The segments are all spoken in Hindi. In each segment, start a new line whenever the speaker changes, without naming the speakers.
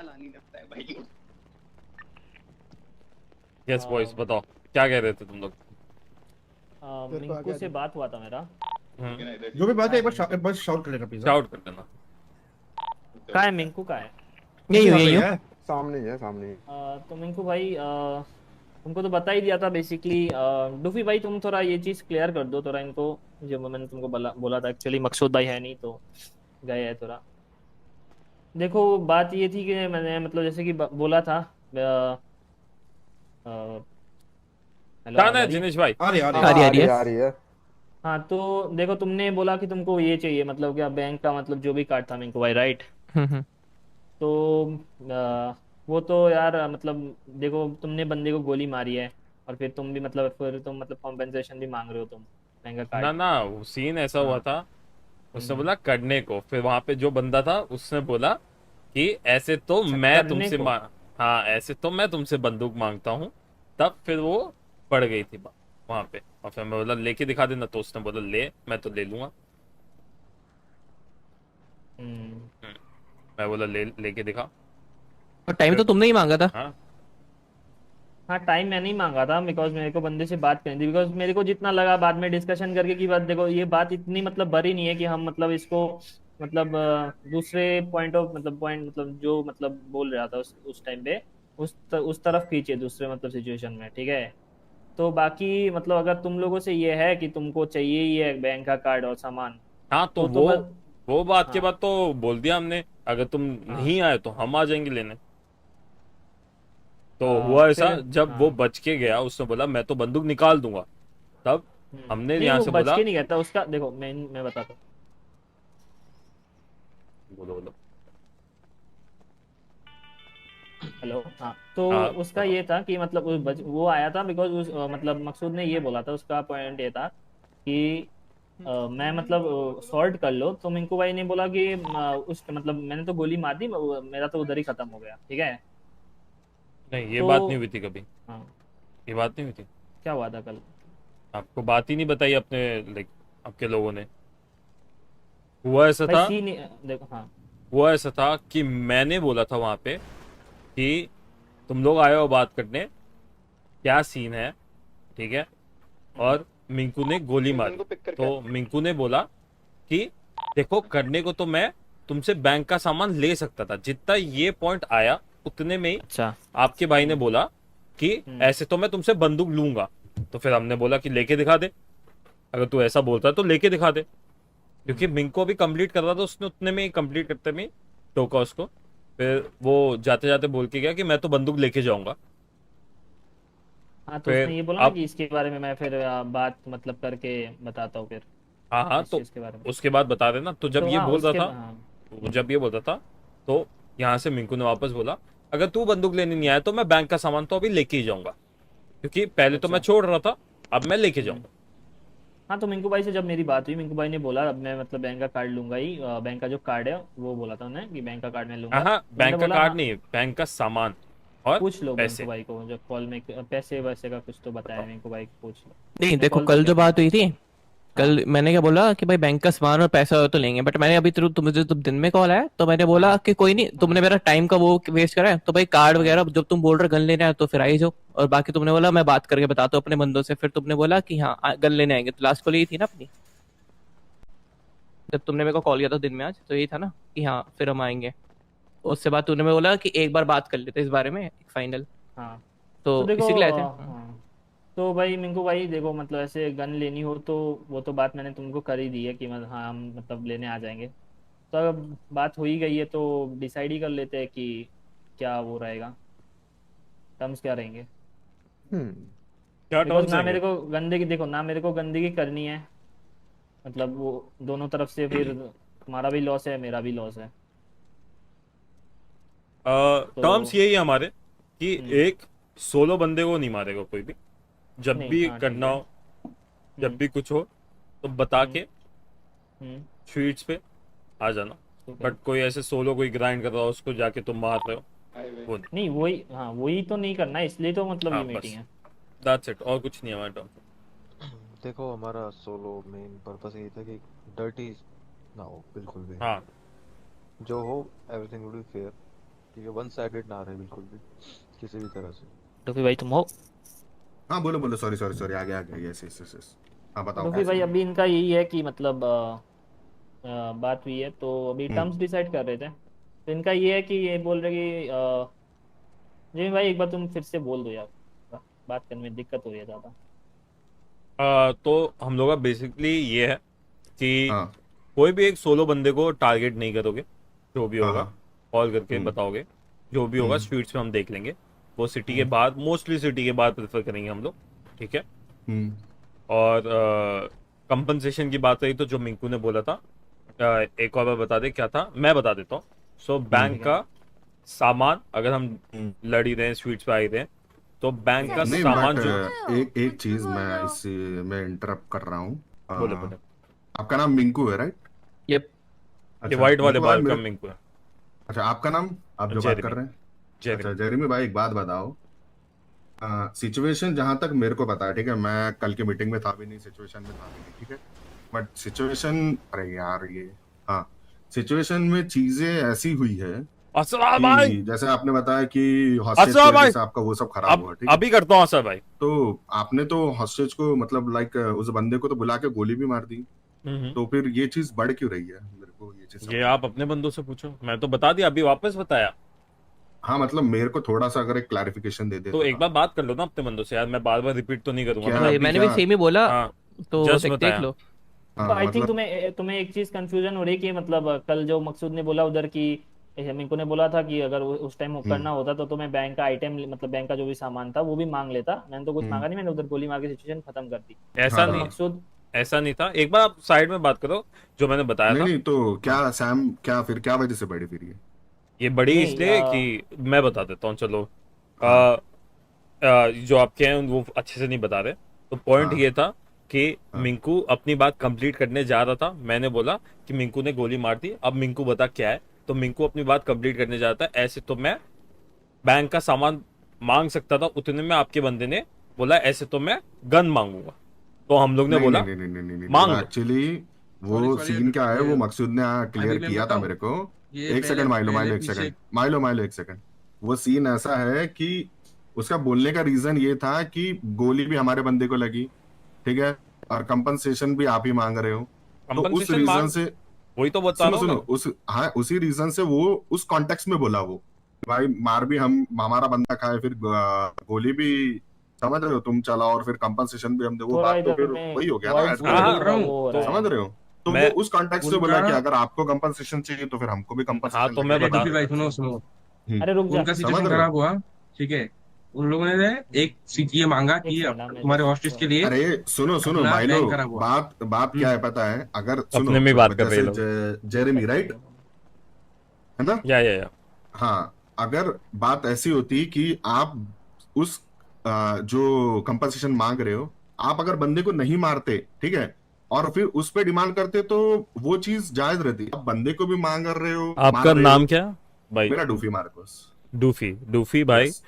लानी लगता है भाई।
यस बॉयज बताओ क्या कह रहे थे तुम लोग।
तेरे को आ
मिंकू
गया
से
नहीं।
बात हुआ था मेरा।
जो भी बात है
कहाँ है
एक
मिंकू?
बार शाउट कर लेना प्लीज। हाँ,
शाउट कर देना।
कहाँ है मिंकू? कहाँ है?
वो भी
यही हूँ
यहाँ पे
यही
ही
हूँ।
है।
सामने ही है, सामने ही।
तो मिंकू भाई, तुमको तो बता ही दिया था बेसिकली। डूफी भाई तुम थोड़ा ये चीज़ क्लियर कर दो थोड़ा इनको। जो मैंने तुमको बोला बोला था, एक्चुअली मकसूद भाई है नहीं तो गए है थोड़ा। देखो बात ये थी कि मैंने मतलब जैसे कि बोला था। हेलो,
कहाँ
आवाज
है
आ रही है?
जिनेश भाई।
आ रही है
हाँ
आ
हाँ।
रही है
हाँ,
आ
आ
रही
रही
है।
है, आ रही है।
हाँ तो देखो तुमने बोला कि तुमको ये चाहिए, मतलब क्या बैंक का मतलब जो भी कार्ड था मिंकू भाई, राइट?
हम्म।
तो वो तो यार मतलब देखो तुमने बंदे को गोली मारी है, और फिर तुम भी मतलब फिर तुम मतलब कॉम्पेंसेशन भी मांग रहे हो तुम बैंक का
ना
कार्ड।
ना वो सीन ऐसा हुआ
हाँ।
था। उसने
हम्म।
बोला करने को, फिर वहां पे जो बंदा था उसने बोला कि ऐसे तो
अच्छा,
मैं
करने
तुमसे
को।
हाँ ऐसे तो मैं तुमसे बंदूक मांगता हूँ। तब फिर वो पड़ गई थी वहां पे। और फिर मैं बोला लेके दिखा देना, तो उसने बोला ले, मैं तो ले लूंगा।
हम्म।
हम्म, मैं बोला ले, लेके दिखा।
और टाइम
फिर
तो तुमने ही मांगा था।
हाँ
हाँ, टाइम मैंने ही मांगा था बिकॉज मेरे को बंदे से बात करनी थी। बिकॉज मेरे को जितना लगा बाद में डिस्कशन करके कि बात देखो ये बात इतनी मतलब बड़ी नहीं है कि हम मतलब इसको मतलब दूसरे पॉइंट ऑफ मतलब पॉइंट मतलब जो मतलब बोल रहा था उस टाइम पे उस तरफ खींचे दूसरे मतलब सिचुएशन में, ठीक है? तो बाकी मतलब अगर तुम लोगों से ये है कि तुमको चाहिए ही है बैंक का कार्ड और सामान,
हाँ
तो बस।
वो बात के
हाँ।
बाद तो बोल दिया हमने, अगर तुम
हाँ।
नहीं आए तो हम आ जाएंगे लेने। तो हुआ ऐसा,
फिर।
जब वो
हाँ।
बच के गया उसने बोला मैं तो बंदूक निकाल दूंगा। तब हमने
नहीं,
यहाँ
वो
से
बच
बोला।
के नहीं गया था उसका। देखो मैं बताता हूँ।
बोलो बोलो।
हेलो। हाँ तो
हाँ
उसका
बताओ।
ये था कि मतलब वो आया था बिकॉज मतलब मकसूद ने ये बोला था, उसका पॉइंट ये था कि मैं मतलब सॉल्ट कर लो। तो मिंकू भाई ने बोला कि उस मतलब मैंने तो गोली मार दी, मेरा तो उधर ही खत्म हो गया, ठीक है?
नहीं ये
तो
बात नहीं हुई थी कभी।
हाँ,
ये बात नहीं हुई थी।
क्या हुआ था कल?
आपको बात ही नहीं बताई अपने, लाइक आपके लोगों ने। हुआ ऐसा
भाई
था।
सी नहीं, देखो। हाँ।
हुआ ऐसा था कि मैंने बोला था वहां पे कि तुम लोग आए हो बात करने, क्या सीन है, ठीक है।
हम्म।
और मिंकू ने गोली
इन
मारी।
इनको पिक करके।
तो मिंकू ने बोला कि देखो करने को तो मैं तुमसे बैंक का सामान ले सकता था, जितना ये पॉइंट आया उतने में ही
अच्छा।
आपके भाई ने
हम्म।
बोला कि
हम्म।
ऐसे तो मैं तुमसे बंदूक लूंगा। तो फिर हमने बोला कि लेके दिखा दे, अगर तू ऐसा बोलता है तो लेके दिखा दे। क्योंकि
हम्म।
मिंको अभी कंप्लीट कर रहा था, उसने उतने में ही कंप्लीट करते में ही टोका उसको। फिर वो जाते जाते बोल के गया कि मैं तो बंदूक लेके जाऊंगा।
हाँ तो
फिर
उसने ये बोला ना
अब
कि इसके बारे में मैं फिर बात मतलब करके बताता हूँ फिर,
हाँ हाँ
इस
तो
चीज़ के बारे में।
उसके बाद बता देना। तो जब
तो
ये
हाँ
बोल रहा
उसके
था,
हाँ।
जब ये बोल रहा था, तो यहाँ से मिंकू ने वापस बोला अगर तू बंदूक लेने नहीं आया तो मैं बैंक का सामान तो अभी लेके ही जाऊंगा, क्योंकि पहले तो मैं
अच्छा।
छोड़ रहा था, अब मैं लेके
हम्म।
जाऊंगा।
हाँ तो मिंकू भाई से जब मेरी बात हुई, मिंकू भाई ने बोला अब मैं मतलब बैंक का कार्ड लूंगा ही, बैंक का जो कार्ड है वो बोला था उन्हें कि बैंक का कार्ड मैं
हाँ
लूंगा।
हाँ
तो मैंने
बैंक का
बोला
कार्ड
हाँ।
नहीं, बैंक का सामान और
पूछ लो मिंकू
पैसे।
भाई को, जब कॉल में पैसे वैसे का कुछ तो बताया
बताओ।
मिंकू भाई को, पूछ लो।
नहीं
उसने
देखो
कॉल तो
कल
किया
जो
था
बात
मुझे।
हुई थी,
हाँ।
कल मैंने क्या बोला कि भाई बैंक का सामान और पैसा हो तो लेंगे, बट मैंने अभी तुम मुझे जब दिन में कॉल आया तो मैंने बोला
हाँ।
कि कोई नहीं,
हाँ।
तुमने मेरा टाइम का वो वेस्ट करा है तो भाई कार्ड
हाँ।
वगैरह जब तुम बोल रहे हो गन लेने आए तो फिर आई जाओ, और बाकी तुमने बोला मैं बात करके बताता हूँ अपने बंदों से, फिर तुमने बोला कि हाँ गन लेने आएंगे। तो लास्ट कॉल यही थी ना अपनी, जब तुमने मेरे को कॉल किया था दिन में आज, तो यही था ना कि हाँ फिर हम आएंगे। उससे बाद तूने बोला कि एक बार बात कर लेते इस बारे में फाइनल,
हाँ
तो
तो देखो
इसी के लिए आए थे।
हाँ तो भाई मिंकू भाई देखो मतलब ऐसे गन लेनी हो तो वो तो बात मैंने तुमको कर ही दी है कि हाँ हम मतलब लेने आ जाएंगे। तो अगर बात हो ही गई है तो डिसाइड ही कर लेते हैं कि क्या वो रहेगा, टर्म्स क्या रहेंगे।
हम्म।
क्या
बिकॉज
टर्म्स
ना
रहेंगे।
मेरे को गंदगी, देखो ना मेरे को गंदगी करनी है, मतलब वो दोनों तरफ से फिर तुम्हारा भी लॉस है मेरा भी लॉस है। तो
टर्म्स यही है हमारे कि
हम्म।
एक सोलो बंदे को नहीं मारेगा कोई भी। जब
नहीं,
भी
हाँ ठीक
करना
है।
हो, जब
हम्म।
भी कुछ हो तो बता
हम्म।
के
हम्म।
स्ट्रीट्स पे आ जाना।
ठीक है।
बट कोई ऐसे सोलो कोई ग्राइंड कर रहा हो उसको जाके तुम मार रहे हो, वो नहीं।
नहीं वही, हाँ वही तो नहीं करना है, इसलिए तो मतलब
हाँ
ये मीटिंग
बस
है।
दैट्स इट, और कुछ नहीं है हमारे टर्म।
देखो, हमारा सोलो मेन पर्पस यही था कि डर्टी ना हो बिल्कुल भी।
हाँ
जो हो, एवरीथिंग विल बी फेयर। ठीक है, वन साइडेड ना रहे बिल्कुल भी किसी भी तरह से।
लूफी भाई तुम हो?
हाँ बोलो बोलो, सॉरी सॉरी सॉरी, आगे आगे, यस यस यस यस। हाँ बताओ
लूफी
कैसे
भाई
हो?
अभी इनका यही है कि मतलब बात हुई है तो अभी
हम्म।
टर्म्स डिसाइड कर रहे थे। तो इनका ये है कि ये बोल रहे कि जिमी भाई एक बार तुम फिर से बोल दो यार, बात करने में दिक्कत हो रही है ज़्यादा।
तो हम लोग का बेसिकली ये है कि
हाँ
कोई भी एक सोलो बंदे को टारगेट नहीं करोगे, जो भी
हाँ
होगा
हाँ।
कॉल करके
हम्म।
बताओगे, जो भी होगा
हम्म।
स्ट्रीट्स में हम देख लेंगे। वो सिटी के बाद, मोस्टली सिटी के बाद प्रेफर करेंगे हम लोग, ठीक है।
हम्म।
और कंपनसेशन की बात रही तो जो मिंकू ने बोला था, एक और बार बता दे क्या था, मैं बता देता हूँ। सो बैंक का सामान, अगर हम लड़ ही रहे हैं, स्वीट्स पे आ ही रहे हैं, तो बैंक का
नहीं
सामान
बट
जो,
एक एक चीज मैं इस मैं इंटरप्ट कर रहा हूँ।
बोले बोले,
आपका नाम मिंकू है राइट?
यप।
ये वाइट वाले
मिंकू भाई
बाल का
मेरे,
मिंकू है।
अच्छा आपका नाम, आप जो बात कर
जेरेमी,
रहे हैं?
जेरेमी।
अच्छा जेरेमी भाई, एक बात बताओ, सिचुएशन जहां तक मेरे को पता है, ठीक है, मैं कल की मीटिंग में था भी नहीं, सिचुएशन में था भी नहीं, ठीक है, बट सिचुएशन, अरे यार ये, हाँ, सिचुएशन में चीजें ऐसी हुई है
अस्सलाम भाई,
कि जैसे आपने बताया कि हॉस्टेज की
अस्सलाम
वजह
भाई,
से आपका वो सब खराब हुआ,
अब
ठीक है,
अभी करता हूँ असर भाई।
तो आपने तो हॉस्टेज को मतलब लाइक उस बंदे को तो बुला के गोली भी मार दी, तो फिर ये चीज बढ़ क्यों रही है? मेरे को ये चीज
ये
समझ
आप अपने बंदों से पूछो, मैं तो बता दिया, अभी वापस बताया।
हाँ मतलब मेरे को थोड़ा सा अगर एक क्लैरिफिकेशन दे दे
तो एक बार बात कर लो ना अपने बंदों से यार, मैं बार बार रिपीट तो नहीं करूंगा।
क्या
मैंने
भाई
अभी
मैंने भी
क्या?
सेम ही बोला,
हाँ,
तो
जस्ट
देख
बताया।
लो।
तो आई थिंक
मतलब
तुम्हें एक चीज कंफ्यूजन हो रही है कि मतलब कल जो मकसूद ने बोला उधर की, मिंकू ने बोला था कि अगर उस टाइम वो करना होता तो मैं बैंक का आइटम, मतलब बैंक का जो भी सामान था वो भी मांग लेता। मैंने तो कुछ मांगा नहीं, मैंने उधर गोली मार के सिचुएशन खत्म कर दी।
ऐसा
हाँ
तो
नहीं,
हाँ।
मकसूद,
ऐसा नहीं था। एक बार आप साइड में बात करो, जो मैंने बताया
नहीं
था।
नहीं, तो क्या सैम, क्या फिर क्या वजह से बढ़ी फिर
ये बड़ी
नहीं
इसलिए कि मैं बता देता हूँ, चलो।
हाँ
जो आपके हैं वो अच्छे से नहीं बता रहे। तो पॉइंट
हाँ
ये था कि
हाँ।
मिंकू अपनी बात कंप्लीट करने जा रहा था। मैंने बोला कि मिंकू ने गोली मार दी, अब मिंकू बता क्या है। तो मिंकू अपनी बात कंप्लीट करने जाता है, ऐसे तो मैं बैंक का सामान मांग सकता था, उतने में आपके बंदे ने बोला ऐसे तो मैं गन मांगूंगा। तो हम लोग ने
नहीं
बोला
नहीं नहीं नहीं नहीं नहीं,
मांग
वो
लो।
एक्चुअली
सॉरी
वो
सॉरी,
सीन क्या है, वो
ये
मकसूद ने क्लियर
अभी मैं
किया था
बताऊं।
मेरे को।
ये
एक
पहले
सेकंड माइलो
पहले
माइलो, एक
पीछे।
सेकंड माइलो माइलो, एक सेकंड। वो सीन ऐसा है कि उसका बोलने का रीजन ये था कि गोली भी हमारे बंदे को लगी, ठीक है, और कंपनसेशन भी आप ही मांग रहे हो, तो उस
कंपनसेशन
रीजन
मांग,
से,
वही तो बता
सुनो
रहा हूँ
सुनो,
मैं।
उस, हाँ उसी रीजन से वो उस कॉन्टेक्स्ट में बोला वो, भाई मार भी हम, हमारा बंदा खाए, फिर गोली भी, समझ रहे हो तुम, चला, और फिर कंपनसेशन भी हम दे, वो
थोड़ा
बात तो
इधर
फिर
में
वही हो गया ना
वॉइस
as
वो
per
तो
हाँ
the-
बोल
हाँ,
रहा
वो
हूँ।
हो रहा
तो
है।
समझ रहे हो? तो
मैं,
वो उस कॉन्टेक्स्ट से बोला
उनका
कि अगर आपको कंपनसेशन चाहिए तो फिर हमको भी
हाँ
कंपनसेशन
तो मैं
अरे
बता,
डूफी भाई सुनो सुनो,
अरे रुक जा,
उनका
समझ
सिचुएशन
रहे हो?
खराब हुआ, ठीक है। उन लोगों ने एक ये मांगा
एक
कि
सेकंड मैं
तुम्हारे हॉस्टेज के
जस्ट,
लिए
अरे सुनो सुनो
अपना
माइलो,
बैंक खराब हुआ।
बात बात क्या है पता है, अगर सुनो,
अपने में बात कर रहे
जैसे
लोग।
जेरेमी राइट है ना,
या
हाँ, अगर बात ऐसी होती कि आप उस जो कंपनसेशन मांग रहे हो, आप अगर बंदे को नहीं मारते, ठीक है, और फिर उस पे डिमांड करते, तो वो चीज जायज रहती। आप बंदे को भी मांग कर रहे हो,
आपका
मार रहे
नाम
हो।
क्या भाई?
मेरा डूफी मार्कोस।
डूफी, डूफी भाई।
यस।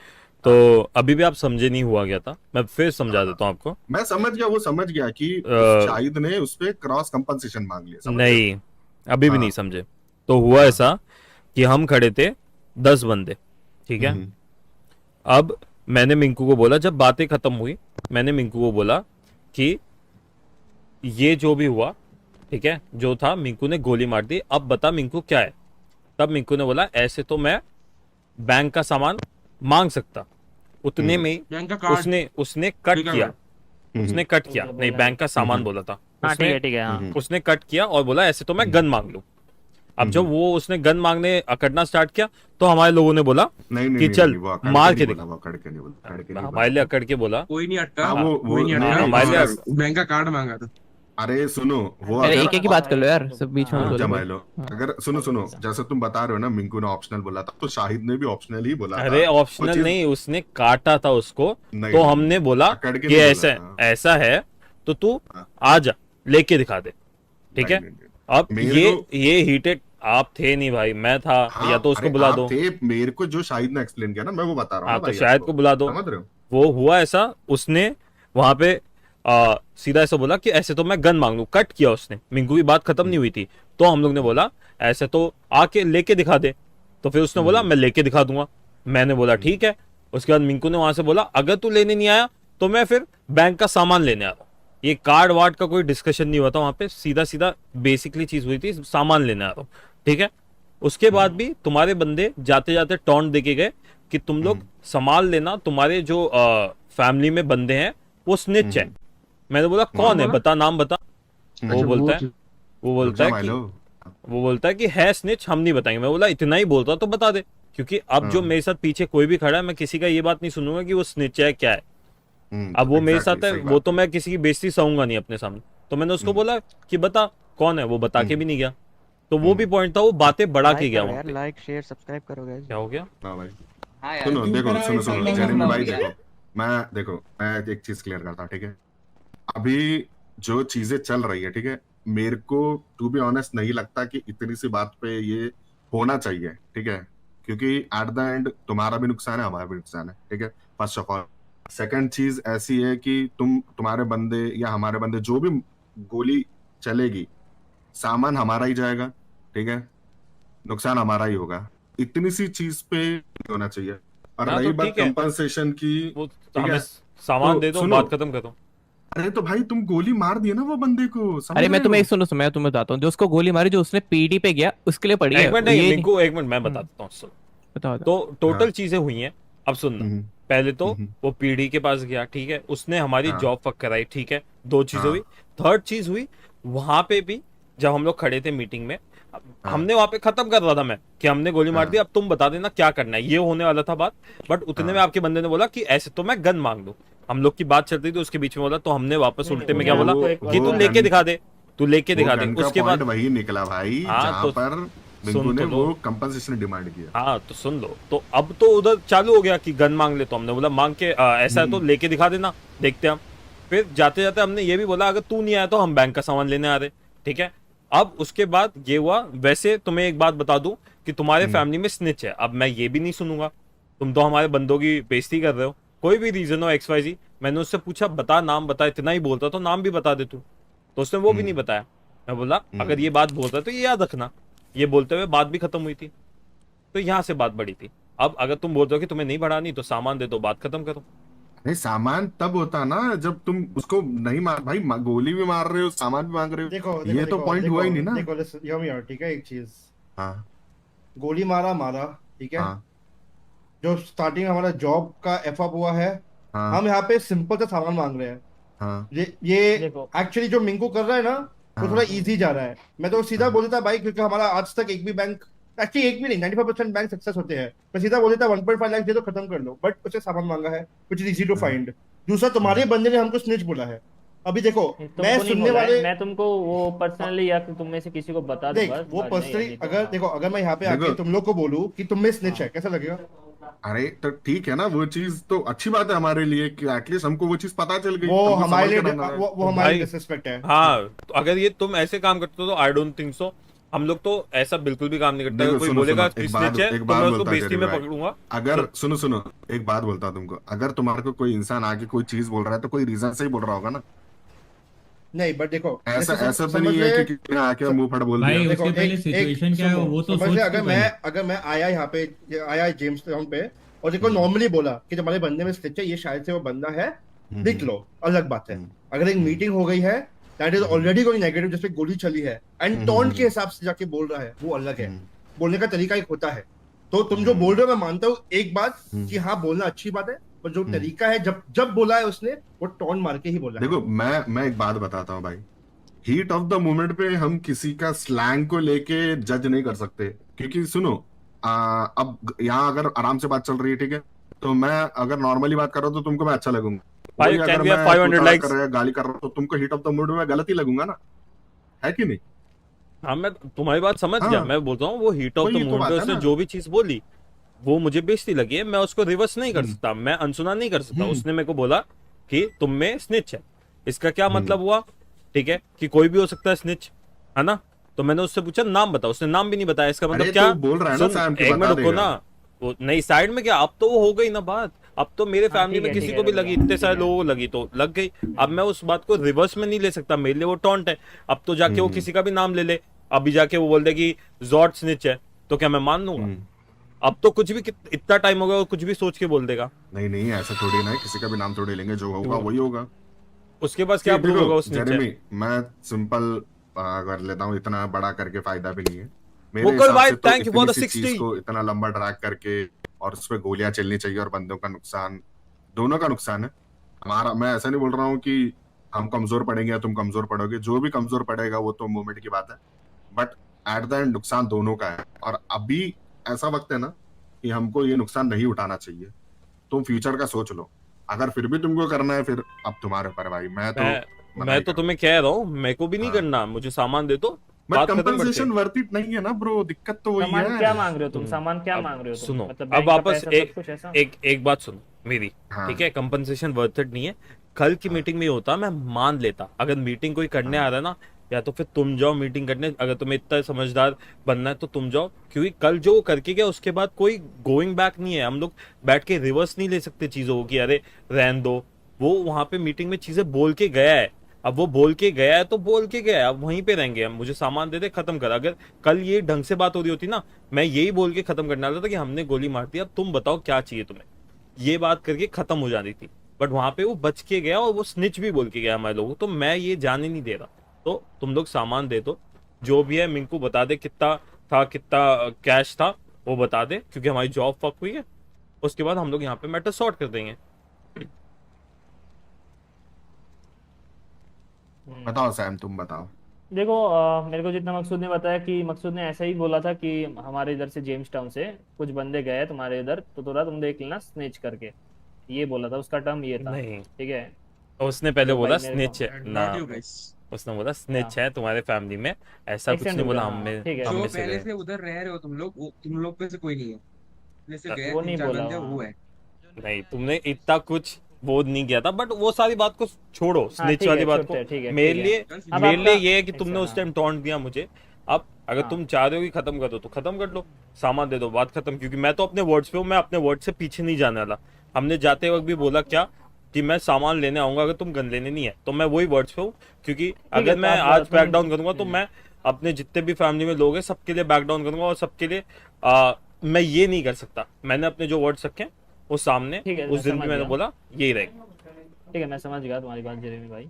तो अभी भी आप समझे नहीं हुआ गया था, मैं फिर समझा देता हूँ आपको।
मैं समझ गया, वो समझ गया कि उस
अ,
शाहिद ने उस पे क्रॉस कंपनसेशन मांग लिया, समझ रहे हो?
नहीं, अभी भी नहीं
हाँ
समझे। तो हुआ
हाँ।
ऐसा कि हम खड़े थे 10 बंदे, ठीक है।
हम्म।
अब मैंने मिंकू को बोला, जब बातें खत्म हुई, मैंने मिंकू को बोला कि ये जो भी हुआ, ठीक है, जो था, मिंकू ने गोली मार दी, अब बता मिंकू क्या है। तब मिंकू ने बोला ऐसे तो मैं बैंक का सामान मांग सकता, उतने में ही
बैंक का कार्ड
उसने उसने कट
ठीक है
किया,
हम्म।
उसने कट किया, नहीं बैंक का सामान बोला था
हाँ ठीक
उसने,
है ठीक है, हाँ।
उसने कट किया और बोला ऐसे तो मैं गन मांग लूं। अब जब वो उसने गन मांगने अकड़ना स्टार्ट किया, तो हमारे लोगों ने बोला
नहीं नहीं
कि
नहीं,
चल
नहीं, वो अकड़
मार
के
के
नहीं
दिखा।
बोला, वो अकड़ के नहीं बोला, अकड़ के नहीं
हमारे लिए अकड़ के बोला।
कोई नहीं अटका,
बोला। हाँ वो
कोई नहीं
नहीं,
अटका,
हमारे लिए
उसका-
बैंक का कार्ड मांगा था।
अरे सुनो, वो
अरे
अगर
एक एक ही बात कर लो यार, सब बीच में
हाँ,
मत बोलो
जमा
भाई।
लो, अगर सुनो सुनो, जैसे तुम बता रहे हो ना, मिंकू ने ऑप्शनल बोला था, तो शाहिद ने भी ऑप्शनल ही बोला था।
अरे
वो
ऑप्शनल
चीज-
नहीं, उसने काटा था उसको।
नहीं,
तो
नहीं,
हमने बोला
अकड़ के
कि
नहीं
ऐसा
बोला था।
ऐसा है तो तू
हाँ।
आ जा, लेके दिखा दे, ठीक
नहीं,
है।
नहीं, नहीं।
अब
मेरे
ये हीटेड आप थे नहीं भाई, मैं था,
हाँ,
या तो उसको
अरे
बुला
आप
दो।
थे, मेरे को जो शाहिद ने एक्सप्लेन किया ना, मैं वो बता रहा हूँ
हाँ,
ना
तो
भाई
शायद
आपको।
को बुला दो।
समझ रहे हो?
वो हुआ ऐसा, उसने वहां पे सीधा ऐसा बोला कि ऐसे तो मैं गन मांग लूं, कट किया उसने, मिंकू की बात खत्म नहीं हुई थी। तो हम लोग ने बोला ऐसे तो आके लेके दिखा दे, तो फिर उसने बोला मैं लेके दिखा दूंगा। मैंने बोला ठीक है। उसके बाद मिंकू ने वहां से बोला अगर तू लेने नहीं आया तो मैं फिर बैंक का सामान लेने आ रहा हूँ। ये कार्ड वार्ड का कोई डिस्कशन नहीं हुआ था वहां पे, सीधा सीधा बेसिकली चीज हुई थी सामान लेने आ रहा हूँ, ठीक है। उसके बाद भी तुम्हारे बंदे जाते जाते टॉन्ट देके गए कि तुम लोग संभाल लेना, तुम्हारे जो फैमिली में बंदे हैं वो स्निच है। मैंने बोला कौन है, बता नाम बता। वो बोलता है वो बोलता है कि है स्निच, हम नहीं बताएंगे। मैं बोला इतना ही बोलता तो बता दे, क्योंकि अब जो मेरे साथ पीछे कोई भी खड़ा है मैं किसी का ये बात नहीं सुनूंगा कि वो स्निच है क्या है। अब वो मेरे साथ है, वो तो मैं किसी की बेइज्जती सहूंगा नहीं अपने सामने। तो मैंने उसको बोला कि बता कौन है, वो बता के भी नहीं गया। तो वो भी पॉइंट था, वो बातें बढ़ा के गया वहां पे।
लाइक शेयर सब्सक्राइब करो गाइस।
क्या हो गया?
हाँ भाई
हाँ यार,
सुनो, देखो सुनो सुनो जेरेमी भाई,
है।
देखो मैं एक चीज क्लियर करता हूँ, ठीक है। अभी जो चीजें चल रही है, ठीक है, मेरे को टू बी ऑनेस्ट नहीं लगता कि इतनी सी बात पे ये होना चाहिए, ठीक है। क्योंकि एट द एंड तुम्हारा भी नुकसान है, हमारा भी नुकसान है, ठीक है, फर्स्ट ऑफ ऑल। सेकंड चीज ऐसी है कि तुम्हारे बंदे या हमारे बंदे जो भी गोली चलेगी, सामान हमारा ही जाएगा, ठीक है, नुकसान हमारा ही होगा। इतनी सी चीज पे नहीं होना चाहिए। और
हाँ,
रही
तो
बात
ठीक है।
कंपनसेशन की,
वो
ठीक
हमें
है,
सामान
तो
दे दो,
सुनो।
बात खत्म करो।
अरे तो भाई तुम गोली मार दिए ना वो बंदे को, समझ
अरे मैं
रहे
तुम्हें
हो?
एक सुनो, मैं तुम्हें बताता हूँ। जो उसको गोली मारी, जो उसने पीडी पे गया, उसके लिए पड़ी है
एक मिनट नहीं,
ये
मिंकू एक मिनट मैं बता देता हूँ, सुन।
बताओ।
तो टोटल
हाँ।
चीजें हुई हैं, अब सुनना।
हम्म,
पहले तो
हम्म,
वो पीढ़ी के पास गया, ठीक है, उसने हमारी
हाँ।
जॉब फक कराई, ठीक है, 2 चीजें
हाँ।
हुई। थर्ड चीज हुई वहां पे भी, जब हम लोग खड़े थे मीटिंग में, हमने वहां पे खत्म कर रहा था मैं कि हमने गोली मार दी, अब तुम बता देना क्या करना है, ये होने वाला था बात। बट उतने में आपके बंदे ने बोला कि ऐसे तो मैं गन मांग लूं। हम लोग की बात चल रही थी, उसके बीच में बोला, तो हमने वापस
नहीं,
उल्टे में
नहीं,
क्या बोला
वो
कि
वो
तू लेके
गन-
दिखा दे, तू लेके दिखा दे।
गन का
उसके
पॉइंट
बाद
वही निकला भाई,
हाँ,
जहाँ
तो
पर
सुन
बिंदु ने
तो लो।
वो कंपनसेशन डिमांड किया।
हाँ तो सुन लो, तो अब तो उधर चालू हो गया कि गन मांग ले। तो हमने बोला मांग के ऐसा है तो लेके दिखा देना, देखते हैं हम। फिर जाते जाते हमने ये भी बोला अगर तू नहीं आया तो हम बैंक का सामान लेने आ रहे, ठीक है। अब उसके बाद ये हुआ। वैसे तुम्हें एक बात बता दूं कि तुम्हारे फैमिली में स्निच है, अब मैं ये भी नहीं सुनूंगा। तुम तो हमारे बंदों की बेइज्जती कर रहे हो, कोई भी रीजन हो XYZ। मैंने उससे पूछा बता नाम बता, इतना ही बोलता तो नाम भी बता दे तू, तो उसने वो भी नहीं बताया। मैं बोला अगर ये बात बोलता है तो ये याद रखना। ये बोलते हुए बात भी खत्म हुई थी, तो यहाँ से बात बढ़ी थी। अब अगर तुम बोलते हो कि तुम्हें नहीं बढ़ानी तो सामान दे दो, बात खत्म करो।
नहीं, सामान तब होता ना जब तुम उसको नहीं मार भाई, गोली भी मार रहे हो, सामान भी मांग रहे हो।
देखो
ये तो पॉइंट हुआ ही नहीं ना।
देखो यम यार, ठीक है, एक चीज,
हाँ
गोली मारा, ठीक है।
हाँ
जो स्टार्टिंग में हमारा जॉब का एफ अप हुआ है,
हाँ
हम यहाँ पे सिंपल सा सामान मांग रहे हैं।
हाँ
ये
देखो।
एक्चुअली जो मिंकू कर रहा है ना, वो थोड़ा इजी जा रहा है। मैं तो सीधा बोल देता भाई, क्योंकि हमारा आज तक एक भी बैंक, एक्चुअली एक भी नहीं, 95% बैंक सक्सेस होते हैं। मैं सीधा बोल देता 1.5 लाख दे दो, खत्म कर लो। बट उसे सामान मांगा है, which is easy to find. दूसरा, तुम्हारे बंदे ने हमको स्निच बोला है। अभी देखो,
तुमको
मैं
नहीं
सुनने
बोला है,
वाले,
मैं तुमको वो पर्सनली या फिर तुम में से किसी को बता
देख
दूंगा
वो
बाद में,
पर्सनली,
नहीं तो
अगर
हाँ।
देखो, अगर मैं यहाँ पे आके
देखो।
तुम लोग को बोलूँ कि तुम में स्निच है, कैसा लगेगा?
अरे तो ठीक है ना, वो चीज तो अच्छी बात है हमारे लिए कि एटलीस्ट हमको वो चीज पता चल गई।
वो
हमको
हमारे
समझ
लिए
के रहना है।
वो हमारे
भाई,
डिसरिस्पेक्ट है।
हाँ तो अगर ये तुम ऐसे काम करते हो तो आई डोंट थिंक सो। हम लोग तो ऐसा बिल्कुल भी काम नहीं करते। अगर
देखो
कोई
सुनो
बोलेगा
सुनो,
कि
एक बात
स्निच है तो मैं उसको
बोलता
बेइज्जती में
भाई।
पकड़ूंगा।
अगर सुनो सुनो, एक बात बोलता हूँ तुमको, अगर तुम्हारे को कोई इंसान आके कोई चीज बोल रहा है तो कोई रीजन से ही बोल रहा होगा ना।
नहीं, बट देखो,
ऐसा
जैसे
ऐसा तो
समझ
नहीं है
ले,
कि किसी ने आके मुंह फट बोल
भाई,
दिया।
देखो,
उसके पहले सिचुएशन क्या है
सुनो,
वो तो
समझ
सोच
ले,
के
अगर मैं आया यहाँ पे, आया जेम्स टाउन पे, और देखो नॉर्मली बोला कि तुम्हारे बंदे में स्टिच है, ये शायद से वो बंदा है, देख लो, अलग बात है। अगर एक मीटिंग हो गई है, that is already going negative, जिसपे गोली चली है, एंड टोन के हिसाब से जाके बोल रहा है, वो अलग है। बोलने का तरीका एक होता है। तो तुम जो बोल रहे हो, मैं मानता हूँ एक बात कि हाँ, बोलना अच्छी बात है, पर जो तरीका है, जब बोला है उसने, वो टोन मार के ही बोला है।
देखो मैं एक बात बताता हूँ भाई, हीट ऑफ द मोमेंट पे हम किसी का स्लैंग को लेके जज नहीं कर सकते। क्योंकि सुनो, अब यहाँ अगर आराम से बात चल रही है, ठीक है, तो मैं अगर नॉर्मली बात कर रहा हूँ तो तुमको मैं अच्छा लगूंगा। वही
can
अगर
we have
मैं
500
तू-ताड़ा
likes?
कर रहा है, गाली कर रहा हूँ, तो तुमको हीट ऑफ द मूड में मैं गलत ही लगूंगा ना, है कि नहीं?
हाँ मैं तुम्हारी बात समझ
हाँ।
गया। मैं बोलता हूँ वो हीट ऑफ द
वही तो
मूड
बात
पे
है
उसने
ना।
जो भी चीज बोली वो मुझे बेइज्जती लगी है, मैं उसको रिवर्स नहीं कर सकता, मैं अनसुना नहीं कर सकता। उसने मेरे को बोला कि तुम में स्निच है, इसका क्या मतलब हुआ, ठीक है, कि कोई भी हो सकता है स्निच, है ना। तो मैंने उससे पूछा नाम बता, उसने नाम भी नहीं बताया। इसका मतलब
अरे
क्या?
तो बोल रहा है ना
सुन,
सैम कि
एक मिनट
बता
रुको
देगा।
ना। वो नहीं, साइड में क्या, अब तो वो हो गई ना बात। अब तो मेरे फैमिली
ठीक
में
है,
किसी
ठीक
को
है,
भी लगी, इतने सारे लोगों को लगी तो लग गई। अब मैं उस बात को रिवर्स में नहीं ले सकता, मेरे लिए वो टॉन्ट है। अब तो जाके वो किसी का भी नाम ले ले, अभी जाके वो बोल दे कि जॉर्ज स्निच है, तो क्या मैं मान लूंगा? अब तो कुछ भी इतना टाइम हो गया वो कुछ भी सोच के बोल देगा।
नहीं नहीं, ऐसा थोड़ी ना है, किसी का भी नाम थोड़ी लेंगे, जो होगा वही होगा।
उसके पास क्या प्रूफ होगा उस
जेरेमी,
नीचे?
मैं सिंपल कर लेता हूँ, इतना बड़ा करके फायदा भी नहीं है मेरे
मुकुल
हिसाब
भाई,
से। तो
thank you for
इतनी
the
सी चीज
60।
को इतना लंबा ड्रैग करके और उस पर गोलियां चलनी चाहिए और बंदों का नुकसान, दोनों का नुकसान है। हमारा, मैं ऐसा नहीं बोल रहा हूँ कि हम कमजोर पड़ेंगे या तुम कमजोर पड़ोगे, जो भी कमजोर पड़ेगा वो तो मूवमेंट की बात है, बट एट द एंड नुकसान दोनों का है। और अभी ऐसा वक्त है ना कि हमको ये नुकसान नहीं उठाना चाहिए। तुम फ्यूचर का सोच लो, अगर फिर भी तुमको करना है फिर अब तुम्हारे ऊपर भाई, मैं तो मना
मैं
ही
तो
करूंगा।
तुम्हें कह रहा हूँ, मेरे को भी नहीं
हाँ।
करना, मुझे सामान दे दो,
बट
बात खत्म करते
कंपनसेशन
हैं।
वर्थ इट नहीं है ना ब्रो, दिक्कत तो वही
सामान क्या
है।
मांग रहे हो तुम? सामान क्या
अब
मांग रहे हो तुम?
सुनो,
मतलब
अब
बैंक का
वापस
पैसा सब कुछ ऐसा?
एक बात सुनो मेरी,
हाँ।
ठीक है? कंपनसेशन वर्थ इट नहीं है। कल की मीटिंग में होता मैं मान लेता, अगर मीटिंग कोई करने आ रहा है ना, या तो फिर तुम जाओ मीटिंग करने, अगर तुम्हें इतना समझदार बनना है तो तुम जाओ, क्योंकि कल जो वो करके गया उसके बाद कोई गोइंग बैक नहीं है। हम लोग बैठ के रिवर्स नहीं ले सकते चीजों को कि अरे रहन दो। वो वहां पे मीटिंग में चीजें बोल के गया है, अब वो बोल के गया है तो बोल के गया है, अब वहीं पे रहेंगे हम। मुझे सामान दे दे, खत्म कर। अगर कल ये ढंग से बात हो रही होती ना, मैं यही बोल के खत्म करने वाला था कि हमने गोली मार दी, अब तुम बताओ क्या चाहिए तुम्हें, ये बात करके खत्म हो जानी थी। बट वहां पे वो बच के गया और वो स्निच भी बोल के गया हमारे लोगों को, तो मैं ये जाने नहीं दे रहा। तो तुम लोग सामान दे दो, जो भी है मिंकू बता दे कितना था, कितना कैश था वो बता दे, क्योंकि हमारी जॉब फक हुई है। उसके बाद हम लोग यहाँ पे मैटर सॉर्ट कर देंगे।
बताओ सैम, तुम बताओ।
देखो मेरे को जितना मकसूद ने बताया कि मकसूद ने ऐसा ही बोला था कि हमारे इधर से जेम्स टाउन से कुछ बंदे गए तुम्हारे इधर, तो थोड़ा तुम देख लेना स्नेच करके, ये बोला था, उसका टर्म ये था।
नहीं,
ठीक है।
उसने पहले
तो
बोला
भाई मेरे को
स्निच है ना,
नॉट यू गाइस।
उसने बोला स्निच है तुम्हारे फैमिली में, ऐसा
एक
कुछ
सेकंड
नहीं
रुक
बोला।
जा,
हम
हाँ
में
ठीक है।
हम
जो
में से
पहले
गए
से उधर रह रहे हो तुम लोग, तुम लोग में से कोई नहीं है, जैसे गए
वो
तीन
नहीं
चार
बोला
बंदे वो
वहाँ।
है।
नहीं, तुमने इतना कुछ वो नहीं किया था, बट वो सारी बात को छोड़ो,
हाँ
स्निच
ठीक
वाली
है,
बात
छोड़ते
को।
हैं, ठीक है
मेरे
ठीक है।
लिए
अब
मेरे लिए
आपका
ये है कि
एक
तुमने
सेकंड,
उस टाइम
हाँ
टॉन्ट दिया मुझे। अब अगर
हाँ
तुम चाह रहे हो कि खत्म कर दो तो खत्म कर लो, सामान दे दो, बात खत्म। क्योंकि मैं तो अपने वर्ड्स पे हूँ, मैं अपने वर्ड से पीछे नहीं जाने वाला। हमने जाते वक्त भी बोला क्या कि मैं सामान लेने आऊंगा, अगर तुम गन लेने नहीं है तो मैं वही वर्ड्स पे हूँ। क्योंकि
ठीक है।
अगर
तो
मैं
आप
आज बैक
तुम
डाउन करूंगा तो मैं अपने जितने भी फैमिली में लोग हैं सबके लिए बैक डाउन करूंगा, और सबके लिए मैं ये नहीं कर सकता। मैंने अपने जो वर्ड्स रखे हैं वो सामने
ठीक है,
उस
मैं
दिन भी
समझ
मैंने
गया।
बोला यही रहेगा।
ठीक है, मैं समझ गया तुम्हारी बात जेरेमी भाई।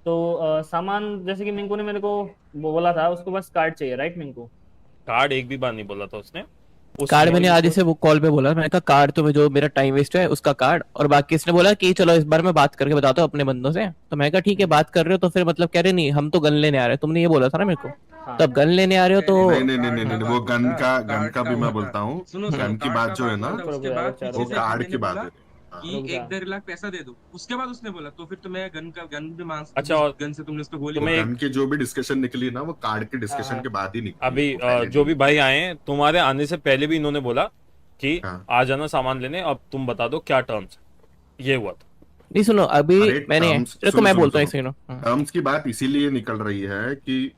तो सामान जैसे कि मिंकू ने मेरे को बोला था, उसको बस कार्ड चाहिए, राइट मिंकू?
कार्ड एक भी बार नहीं बोला था उसने।
कार्ड मैंने
उसने
आधे से वो कॉल पे बोला, मैंने कहा कार्ड तो जो मेरा टाइम वेस्ट है उसका कार्ड, और बाकी इसने बोला कि चलो इस बार मैं बात करके बताता हूँ अपने बंदों से। तो मैं कहा ठीक है, बात कर रहे हो तो फिर मतलब कह रहे नहीं हम तो गन लेने आ रहे हैं, तुमने ये बोला था ना मेरे को।
हाँ
तो अब गन लेने आ रहे हो तो
नहीं नहीं नहीं नहीं, नहीं, वो गन का भी मैं
हुआ था।
बोलता हूँ।
सुनो
गन की
कार्ड
बात
का
जो है
बात
ना,
हुआ था,
रुको
उसके
रुको यार,
बाद
रुक जा,
पीछे
वो
रुक
से
जा,
कार्ड
बंदे
की
ने
बात
बोला
है। हाँ।
कि
रुक जा।
1-1.5 लाख पैसा दे दो। उसके बाद उसने बोला तो फिर तो मैं गन भी मांग
अच्छा, और
गन से तुमने उसको गोली
वो
तुम्हें
मारी।
गन की जो भी डिस्कशन निकली ना, वो कार्ड के
हाँ
डिस्कशन
हाँ
के बाद ही निकली है,
अभी
वो पहले
जो
नहीं
भी भाई आए हैं तुम्हारे आने से पहले भी इन्होंने बोला कि
हाँ।
आ जाना सामान लेने, अब तुम बता दो क्या टर्म्स। ये हुआ था।
नहीं सुनो अभी
अरे
मैंने,
टर्म्स,
रुको
सुनो
मैं
सुनो
बोलता हूँ
सुनो,
एक सेकंड।
टर्म्स की बात इसीलिए निकल रही है कि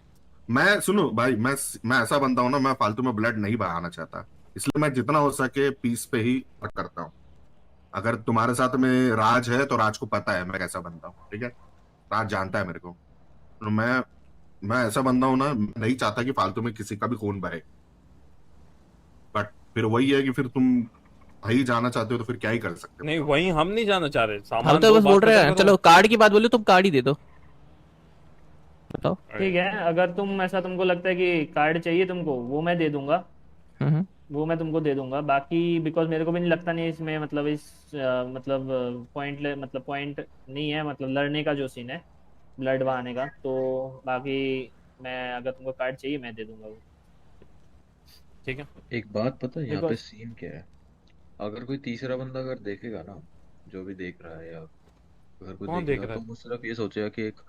मैं, सुनो भाई, मैं ऐसा बंदा हूं ना, मैं फालतू में ब्लड नहीं बहाना चाहता, इसलिए मैं जितना हो सके पीस पे ही वर्क करता हूँ। अगर तुम्हारे साथ में राज है तो राज को पता है मैं कैसा बंदा हूँ, ठीक है? राज जानता है मेरे को। तो मैं ऐसा बंदा हूं ना, मैं नहीं चाहता कि फालतू में किसी का भी खून बहे। बट फिर वही है कि फिर तुम भाई जाना चाहते हो तो फिर क्या ही कर सकते
नहीं,
हो।
वही हम नहीं जाना चाह रहे,
हम
सामान
तो
दो,
बस
बात
बोल रहे
खत्म
हैं,
करो।
चलो कार्ड की बात बोले तुम कार्ड ही दे दो, बताओ।
ठीक है। अगर तुम ऐसा तुमको लगता है कि कार्ड चाहिए तुमको, वो मैं दे दूंगा,
हम्म।
वो मैं तुमको दे दूंगा। बाकी बिकॉज मेरे को भी नहीं लगता नहीं इसमें मतलब मतलब पॉइंट नहीं है, मतलब लड़ने का जो सीन है, ब्लड बहाने का। तो बाकी मैं, अगर तुमको कार्ड चाहिए मैं दे दूंगा वो।
ठीक है।
एक बात पता है यहाँ पे
बिकॉज
सीन क्या है? अगर कोई तीसरा बंदा अगर देखेगा ना, जो भी देख रहा है या अगर कोई
कौन देख
देखेगा
रहा
तो
है?
वो सिर्फ ये सोचेगा कि एक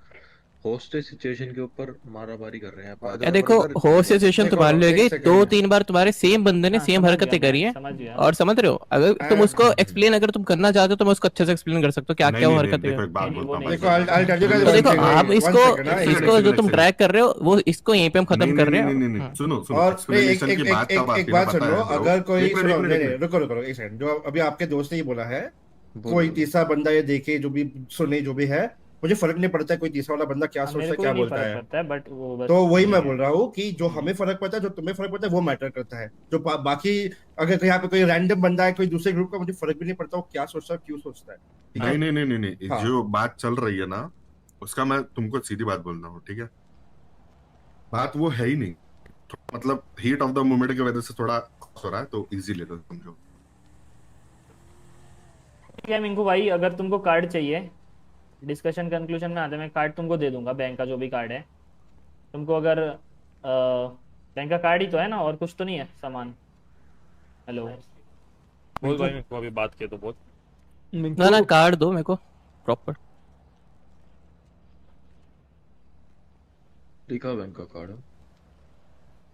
होस्टेज सिचुएशन के ऊपर मारामारी कर रहे हैं
आ
या
जाओ
देखो
ब्रदर,
होस्ट सिचुएशन
देखो,
तुम्हारे लिए
एक
होगी,
सेकंड
दो
है।
तीन बार तुम्हारे सेम बंदे ने
हाँ
सेम
समझ गया,
हरकतें करी
मैं
हैं,
समझ गया।
और समझ रहे हो, अगर तुम उसको एक्सप्लेन अगर तुम करना चाहते हो तो मैं उसको अच्छे से एक्सप्लेन कर सकता हूँ क्या
नहीं
क्या वो
नहीं नहीं,
हरकतें
देखो
कर।
एक बात
नहीं, वो
बोलता हूँ
नहीं
भाई।
देखो I'll tell you guys
तो
one
देखो
thing,
आप
one
इसको
second, हाँ, एक
इसको
second।
जो तुम ड्रैग कर रहे हो वो इसको यहीं पे हम खत्म
नहीं
कर
नहीं
रहे
नहीं नहीं
हैं।
नहीं, सुनो सुनो,
और नहीं, एक
एक्सप्लेनेशन
एक
की
एक
बात
एक
कब
एक
आती है ना,
बात सुन
पता
लो,
है ब्रो?
अगर कोई
एक मिनट
सुनो,
एक मिनट
नहीं
एक
नहीं,
मिनट।
रुको रुको रुको, एक सेकंड। जो अभी आपके दोस्त ने ये बोला है,
बोलो
कोई
बोलो।
तीसरा बंदा ये देखे जो भी सुने जो भी है, मुझे फर्क नहीं पड़ता है कोई तीसरा वाला बंदा क्या
हाँ,
सोचता
मेरे
है,
को
क्या
भी नहीं
बोलता
फर्क
है।
पड़ता है, बट वो बस
तो वही मैं बोल रहा हूँ कि जो हमें फर्क पड़ता है, जो तुम्हें फर्क पड़ता है, वो मैटर करता है। जो बाकी अगर यहाँ पे कोई रैंडम बंदा है कोई दूसरे ग्रुप का, मुझे फर्क भी नहीं पड़ता वो क्या सोचता है, क्यों सोचता है, ठीक है।
नहीं नहीं नहीं नहीं नहीं,
हाँ।
जो बात चल रही है ना, उसका मैं तुमको सीधी बात बोल रहा हूँ, ठीक है। बात वो है ही नहीं, मतलब हीट ऑफ द मोमेंट की वजह से थोड़ा हो रहा है, तो इजी ले लो, समझो।
ठीक है मिंकू भाई, अगर तुमको कार्ड चाहिए, डिस्कशन कंक्लूजन में आते, मैं कार्ड तुमको दे दूंगा, बैंक का जो भी कार्ड है तुमको। अगर बैंक का कार्ड ही तो है ना, और कुछ तो नहीं है सामान। हेलो
बोल भाई, मेरे को अभी बात किया तो बोल।
ना ना कार्ड दो मेरे को प्रॉपर।
दिखा बैंक का कार्ड।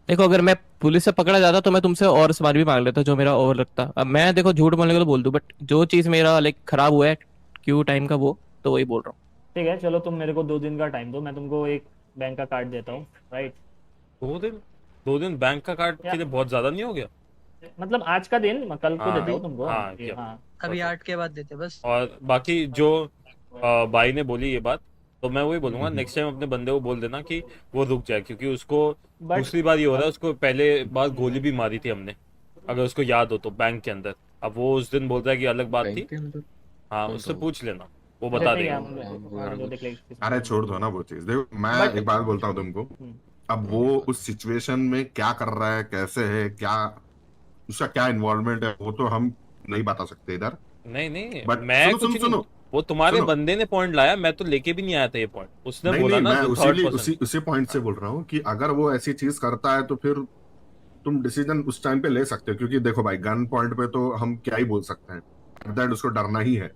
देखो अगर मैं पुलिस से पकड़ा जाता तो मैं तुमसे और सामान भी मांग लेता जो मेरा ओवर लगता। अब मैं देखो झूठ बोलने को तो बोल दूं, बट जो चीज मेरा लाइक खराब हुआ है क्यू टाइम का, वो तो वही बोल रहा हूँ।
ठीक है, चलो तुम मेरे को 2 दिन का टाइम दो, मैं तुमको एक बैंक का कार्ड देता हूँ, राइट।
2 दिन? 2 दिन बैंक का कार्ड के लिए बहुत ज्यादा नहीं हो गया?
मतलब आज का दिन, मैं कल को
हाँ,
देता हूँ तुमको।
हाँ,
ये,
क्या?
हाँ
अभी 8 के बाद देते बस।
और बाकी जो भाई ने बोली ये बात, तो मैं वही बोलूंगा, नेक्स्ट टाइम अपने बंदे को बोल देना कि वो रुक जाए, क्योंकि उसको
But-
दूसरी बार ये हो रहा है, उसको पहले बार गोली भी मारी थी हमने, अगर उसको याद हो तो, बैंक के अंदर। अब वो उस दिन बोल रहा है कि अलग बात थी।
बैंक के अंदर
हाँ,
कौन
उससे
सा?
पूछ लेना, वो बता
ठीक है,
देगा।
हाँ, जो देख लेंगे।
अरे छोड़ दो ना वो चीज, देखो मैं
But-
एक बात बोलता हूँ तुमको। अब वो उस सिचुएशन में क्या कर रहा है, कैसे है, क्या उसका क्या इन्वॉल्वमेंट है, वो तो हम नहीं बता सकते इधर।
नहीं नहीं,
But
मैं
सुनो,
कुछ
सुनो,
नहीं,
सुनो,
वो तुम्हारे
सुनो।
बंदे ने पॉइंट लाया, मैं तो लेके भी नहीं आया था ये पॉइंट, उसने
नहीं
बोला
नहीं,
ना
मैं
जो
उसी
थर्ड
लिए
पर्सन।
उसी पॉइंट से बोल रहा हूँ कि अगर वो ऐसी चीज करता है तो फिर तुम डिसीजन उस टाइम पे ले सकते हो, क्योंकि देखो भाई गन पॉइंट पे तो हम क्या ही बोल सकते हैं, दैट उसको डरना ही है,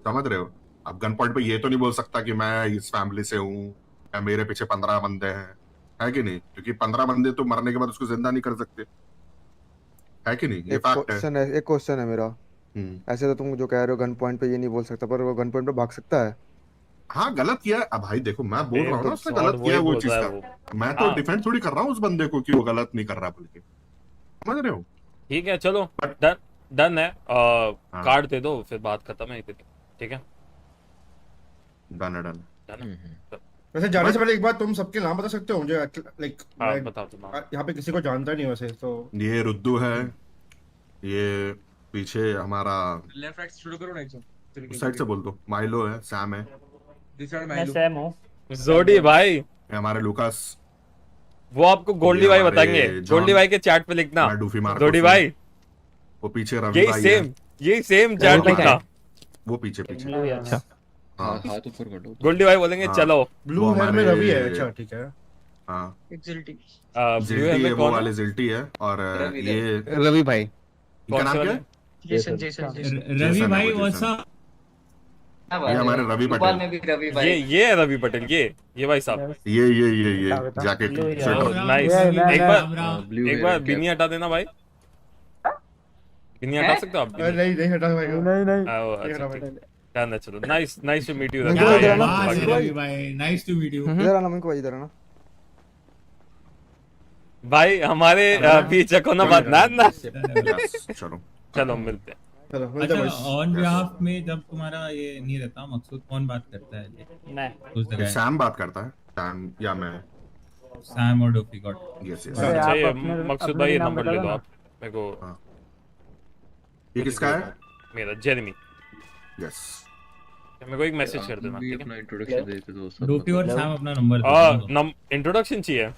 समझ रहे हो। अब गन पॉइंट पे ये तो नहीं बोल सकता कि मैं इस फैमिली से हूँ या मेरे पीछे 15 बंदे हैं, है कि नहीं, क्योंकि 15 बंदे तो मरने के बाद उसको जिंदा नहीं कर सकते, है कि नहीं, ये फैक्ट है।
एक क्वेश्चन है मेरा। ऐसे तो तुम जो कह रहे हो गन पॉइंट पे ये नहीं बोल सकता, पर वो गन पॉइंट पे भाग सकता है।
हाँ गलत किया है। अब भाई देखो मैं बोल रहा हूँ ना
तो
उसने
सॉर्ट
गलत किया है
वही
वो
बोल
चीज
रहा है
का,
वो।
मैं तो
हाँ।
डिफेंड थोड़ी कर रहा हूँ उस बंदे को कि वो गलत नहीं कर रहा बोल के, समझ रहे हो।
ठीक है, चलो डन डन है। कार्ड दे दो, फिर बात खत्म है इतनी, ठीक है।
डन है, डन।
डन है?
वैसे जाने से पहले एक बार तुम सबके नाम बता सकते हो मुझे, लाइक
हाँ, बताओ तो नाम।
यहाँ पे किसी को जानता नहीं वैसे तो।
ये रुद्दू है, ये पीछे हमारा
लेफ्ट राइट शुरू करो ना एक
उस साइड से बोल दो, माइलो है, सैम है,
दिस साइड
मैं
माइलू।
सैम हूँ।
जोडी भाई,
ये हमारे लुकास,
वो आपको गोल्डी
ये
भाई
हमारे
बताएंगे,
जॉन,
गोल्डी भाई के चैट पे लिखना।
मैं डूफी मार्कोस
जोडी
हूँ।
भाई,
वो पीछे रवि
यही
भाई
सेम,
है,
यही सेम चैट
भाई
लिखना।
वो पीछे पीछे।
ब्लू यार।
अच्छा
हाँ
हाथ ऊपर कर दो।
गोल्डी भाई बोलेंगे
हाँ।
चलो।
ब्लू
वो
हेयर में
हमारे-
रवि है, अच्छा ठीक है।
हाँ
एक्सिलिटी।
ब्लू
जिल्टी
है
है,
में
वो
कौन है?
वाले जिल्टी है, और
रवि
ये
रवि भाई।
इनका
कौन
नाम
से
क्या
वाले?
है?
Jason Jason Jason.
Ravi
Jason
भाई
है वो, जेसन।
वैसा
ये हमारे रवि पटेल,
में भी रवि भाई।
ये है रवि पटेल, ये भाई साहब।
ये जैकेट
Blue यार।
स्वेटर।
नाइस। एक बार
ब्लू
एक बार बिनी हटा देना भाई, बिनी हटा सकते हो आप? बिनी?
नहीं हटा भाई।
आओ, अच्छा
हटा
ठीक
भाई।
है। डन है, चलो। Nice nice to meet you
Thank
Ravi
you,
भाई।
इधर आना।
बाकी-
रवि भाई, नाइस टू मीट यू।
इधर आना मिंकू भाई, इधर आना।
भाई हमारे पीछे को ना बात ना ना।
Yes, चलो
चलो मिलते हैं।
चलो मिलते हैं
अच्छा,
boys।
ऑन बिहाफ में जब तुम्हारा ये नहीं रहता मकसूद, कौन बात करता है
मैं।
उस
ये
जगह?
सैम बात करता है, सैम या मैं।
सैम और डोफी गॉड।
Yes yes.
अच्छा, ये मकसूद भाई, ये नंबर ले लो आप मेरे को।
ये किसका है?
मेरा जेरेमी,
यस।
मेरे को एक मैसेज कर
आप
देना,
भी
ठीक है।
अपना इंट्रोडक्शन देते तो सब
डोफी और
मतलब-
सैम अपना नंबर दे दो।
इंट्रोडक्शन चाहिए?